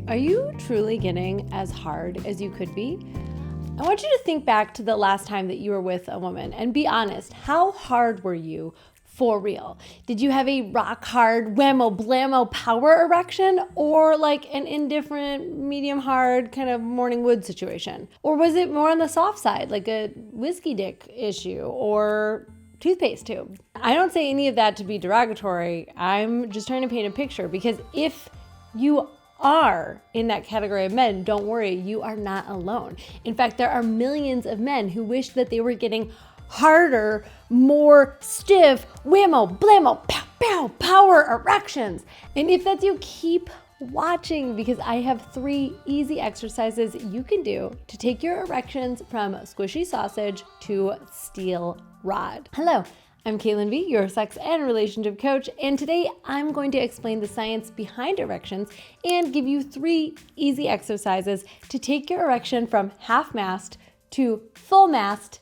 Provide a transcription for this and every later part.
Are you truly getting as hard as you could be? I want you to think back to the last time that you were with a woman and be honest. How hard were you for real? Did you have a rock hard, whammo, blammo power erection, or like an indifferent, medium hard kind of morning wood situation? Or was it more on the soft side, like a whiskey dick issue or toothpaste tube? I don't say any of that to be derogatory. I'm just trying to paint a picture, because if you are in that category of men, don't worry, you are not alone. In fact, there are millions of men who wish that they were getting harder, more stiff, whammo, blammo, pow, pow, power erections. And if that's you, keep watching, because I have 3 easy exercises you can do to take your erections from squishy sausage to steel rod. Hello, I'm Caitlin V, your sex and relationship coach, and today I'm going to explain the science behind erections and give you 3 easy exercises to take your erection from half mast to full mast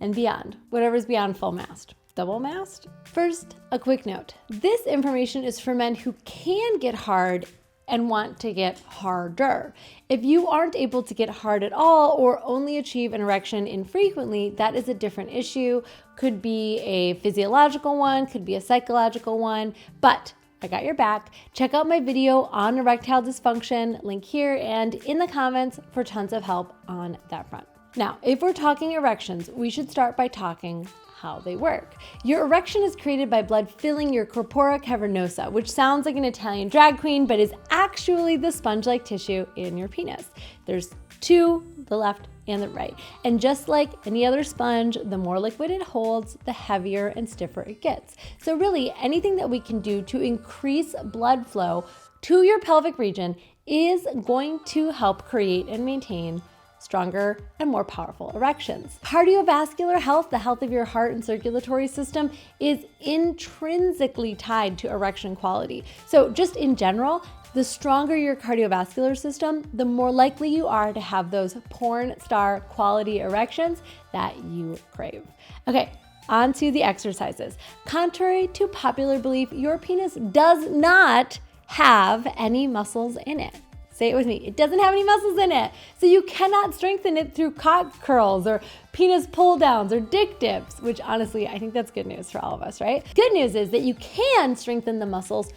and beyond, whatever's beyond full mast. Double mast? First, a quick note. This information is for men who can get hard and want to get harder. If you aren't able to get hard at all or only achieve an erection infrequently, that is a different issue. Could be a physiological one, could be a psychological one, but I got your back. Check out my video on erectile dysfunction, link here and in the comments for tons of help on that front. Now, if we're talking erections, we should start by talking how they work. Your erection is created by blood filling your corpora cavernosa, which sounds like an Italian drag queen, but is actually the sponge-like tissue in your penis. There's 2, the left and the right. And just like any other sponge, the more liquid it holds, the heavier and stiffer it gets. So really, anything that we can do to increase blood flow to your pelvic region is going to help create and maintain stronger and more powerful erections. Cardiovascular health, the health of your heart and circulatory system, is intrinsically tied to erection quality. So just in general, the stronger your cardiovascular system, the more likely you are to have those porn star quality erections that you crave. Okay, on to the exercises. Contrary to popular belief, your penis does not have any muscles in it. Say it with me. It doesn't have any muscles in it. So you cannot strengthen it through cock curls or penis pull downs or dick dips, which honestly, I think that's good news for all of us, right? Good news is that you can strengthen the muscles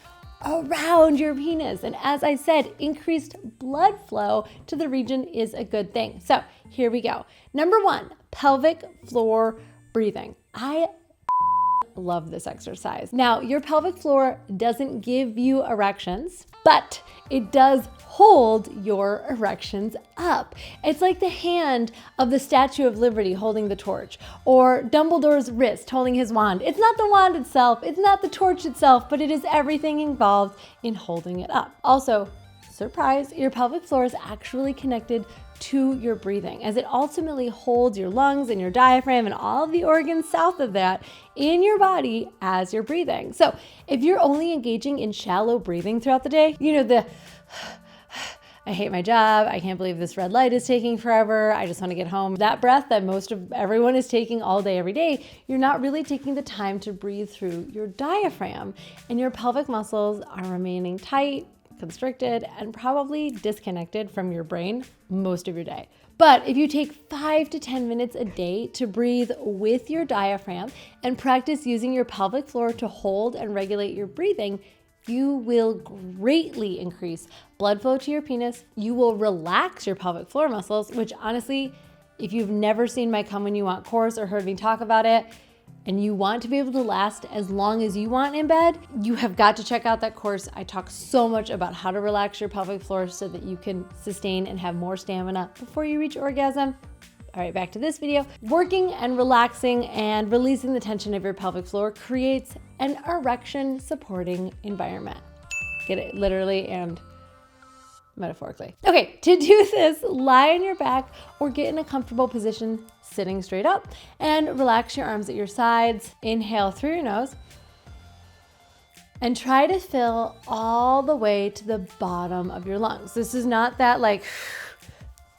around your penis. And as I said, increased blood flow to the region is a good thing. So here we go. Number 1, pelvic floor breathing. I love this exercise. Now, your pelvic floor doesn't give you erections, but it does hold your erections up. It's like the hand of the Statue of Liberty holding the torch, or Dumbledore's wrist holding his wand. It's not the wand itself, it's not the torch itself, but it is everything involved in holding it up. Also, surprise, your pelvic floor is actually connected to your breathing, as it ultimately holds your lungs and your diaphragm and all of the organs south of that in your body as you're breathing. So if you're only engaging in shallow breathing throughout the day, you know, the I hate my job, I can't believe this red light is taking forever, I just want to get home, that breath that most of everyone is taking all day, every day, you're not really taking the time to breathe through your diaphragm, and your pelvic muscles are remaining tight, constricted, and probably disconnected from your brain most of your day. But if you take 5 to 10 minutes a day to breathe with your diaphragm and practice using your pelvic floor to hold and regulate your breathing, you will greatly increase blood flow to your penis. You will relax your pelvic floor muscles, which honestly, if you've never seen my Come When You Want course or heard me talk about it, and you want to be able to last as long as you want in bed, you have got to check out that course. I talk so much about how to relax your pelvic floor so that you can sustain and have more stamina before you reach orgasm. All right, back to this video. Working and relaxing and releasing the tension of your pelvic floor creates an erection supporting environment. Get it literally and metaphorically. Okay, to do this, lie on your back or get in a comfortable position sitting straight up and relax your arms at your sides. Inhale through your nose and try to fill all the way to the bottom of your lungs. This is not that like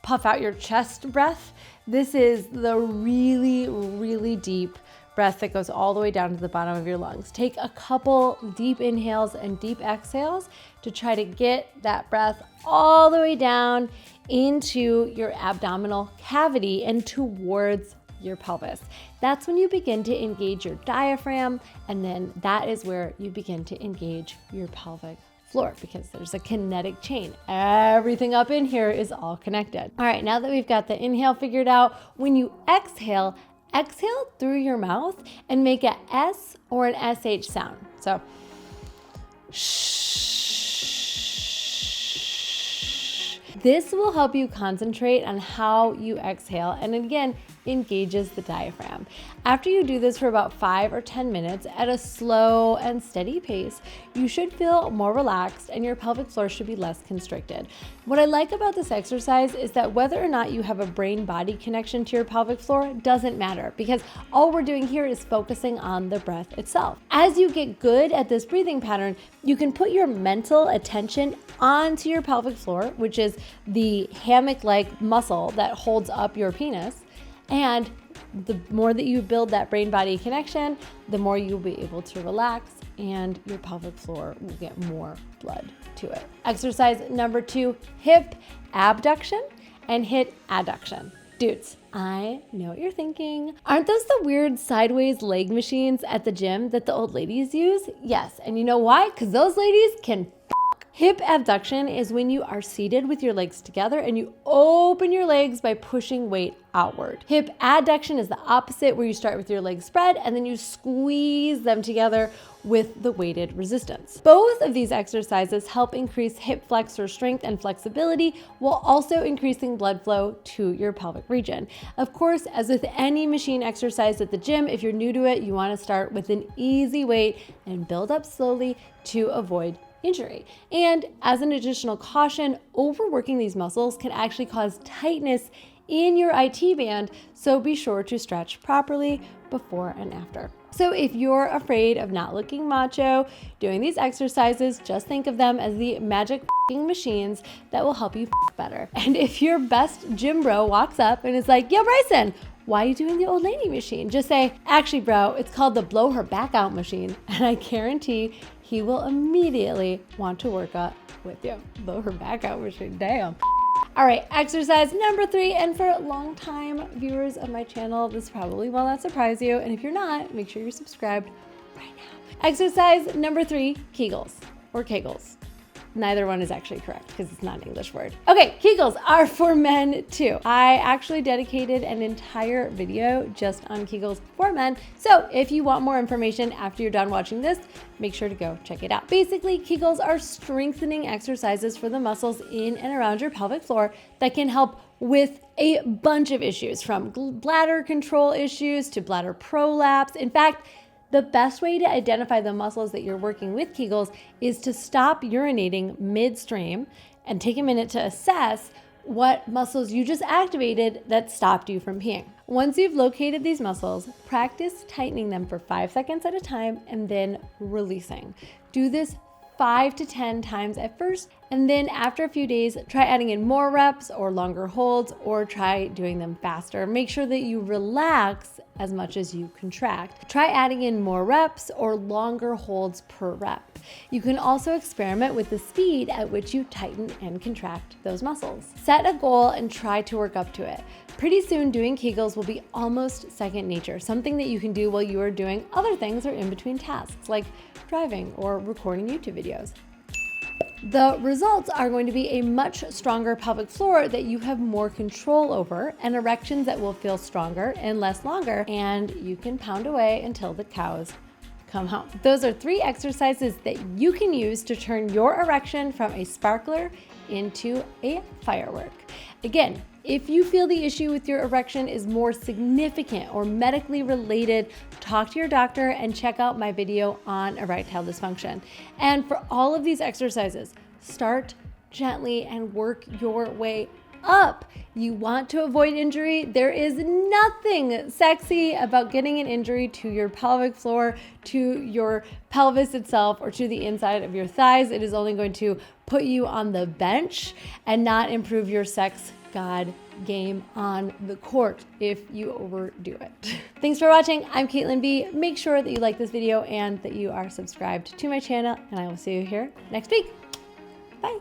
puff out your chest breath. This is the really, really deep breath that goes all the way down to the bottom of your lungs. Take a couple deep inhales and deep exhales to try to get that breath all the way down into your abdominal cavity and towards your pelvis. That's when you begin to engage your diaphragm, and then that is where you begin to engage your pelvic floor because there's a kinetic chain. Everything up in here is all connected. All right, now that we've got the inhale figured out, when you exhale through your mouth and make a S or an SH sound. So, this will help you concentrate on how you exhale, and again, engages the diaphragm. After you do this for about 5 or 10 minutes at a slow and steady pace, you should feel more relaxed and your pelvic floor should be less constricted. What I like about this exercise is that whether or not you have a brain-body connection to your pelvic floor doesn't matter, because all we're doing here is focusing on the breath itself. As you get good at this breathing pattern, you can put your mental attention onto your pelvic floor, which is the hammock-like muscle that holds up your penis. And the more that you build that brain-body connection, the more you'll be able to relax and your pelvic floor will get more blood to it. Exercise number 2, hip abduction and hip adduction. Dudes, I know what you're thinking. Aren't those the weird sideways leg machines at the gym that the old ladies use? Yes, and you know why? Because those ladies can Hip abduction is when you are seated with your legs together and you open your legs by pushing weight outward. Hip adduction is the opposite, where you start with your legs spread and then you squeeze them together with the weighted resistance. Both of these exercises help increase hip flexor strength and flexibility while also increasing blood flow to your pelvic region. Of course, as with any machine exercise at the gym, if you're new to it, you want to start with an easy weight and build up slowly to avoid injury. And as an additional caution, overworking these muscles can actually cause tightness in your IT band, so be sure to stretch properly before and after. So if you're afraid of not looking macho doing these exercises, just think of them as the magic machines that will help you better. And if your best gym bro walks up and is like, "Yo, Bryson, why are you doing the old lady machine?" Just say, "Actually, bro, it's called the blow her back out machine." And I guarantee he will immediately want to work out with you. Blow her back out machine, damn. All right, exercise number 3, and for longtime viewers of my channel, this probably will not surprise you, and if you're not, make sure you're subscribed right now. Exercise number 3, Kegels or Kegels. Neither one is actually correct because it's not an English word. Okay, Kegels are for men too. I actually dedicated an entire video just on Kegels for men. So if you want more information after you're done watching this, make sure to go check it out. Basically, Kegels are strengthening exercises for the muscles in and around your pelvic floor that can help with a bunch of issues, from bladder control issues to bladder prolapse. In fact, the best way to identify the muscles that you're working with Kegels is to stop urinating midstream and take a minute to assess what muscles you just activated that stopped you from peeing. Once you've located these muscles, practice tightening them for 5 seconds at a time and then releasing. Do this 5 to 10 times at first, and then after a few days, try adding in more reps or longer holds, or try doing them faster. Make sure that you relax as much as you contract. Try adding in more reps or longer holds per rep. You can also experiment with the speed at which you tighten and contract those muscles. Set a goal and try to work up to it. Pretty soon, doing Kegels will be almost second nature, something that you can do while you are doing other things or in between tasks, like driving or recording YouTube videos. The results are going to be a much stronger pelvic floor that you have more control over, and erections that will feel stronger and less longer, and you can pound away until the cows come home. Those are 3 exercises that you can use to turn your erection from a sparkler into a firework. Again, if you feel the issue with your erection is more significant or medically related, talk to your doctor and check out my video on erectile dysfunction. And for all of these exercises, start gently and work your way up. You want to avoid injury? There is nothing sexy about getting an injury to your pelvic floor, to your pelvis itself, or to the inside of your thighs. It is only going to put you on the bench and not improve your sex god game on the court if you overdo it. Thanks for watching. I'm Caitlin B. Make sure that you like this video and that you are subscribed to my channel, and I will see you here next week. Bye.